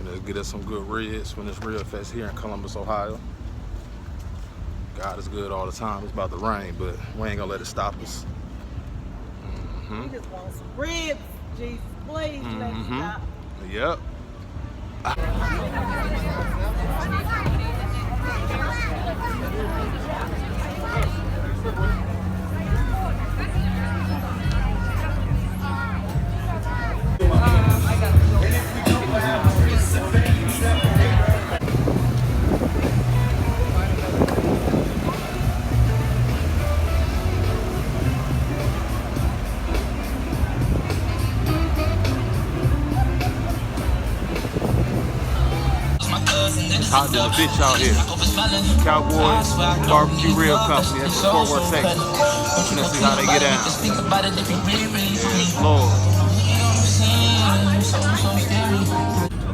Finna get us some good ribs when this Rib Fest here in Columbus, Ohio. God is good all the time. It's about to rain, but we ain't gonna let it stop us. We just want some ribs, Jesus, please let it stop. Yep. Hot than a bitch out here. Cowboys Barbecue Rib Company. That's in Fort Worth, Texas. Let's see how they get down. Yes, Lord.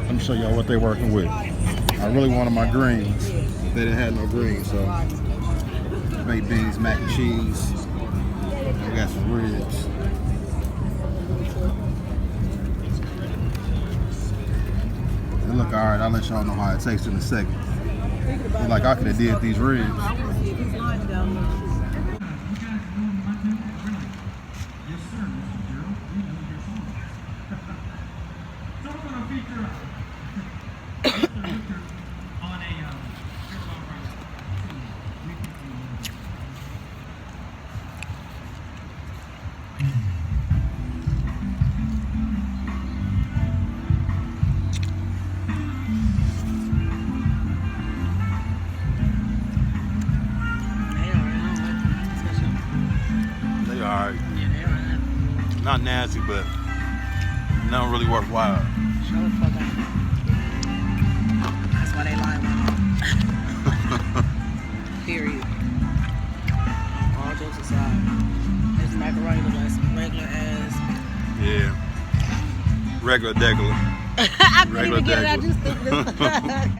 Let me show y'all what they're working with. I really wanted my greens. They didn't have no greens, so baked beans, mac and cheese. I got some ribs. They look alright. I'll let y'all know how it tastes in a second. Look like I could have did these ribs. They alright. Not nasty, but nothing really worthwhile. Shut the fuck up. That's why they lie about it. Period. All jokes aside, this macaroni looks like some regular ass. Yeah. Regular degular. I couldn't even get it. I just think this.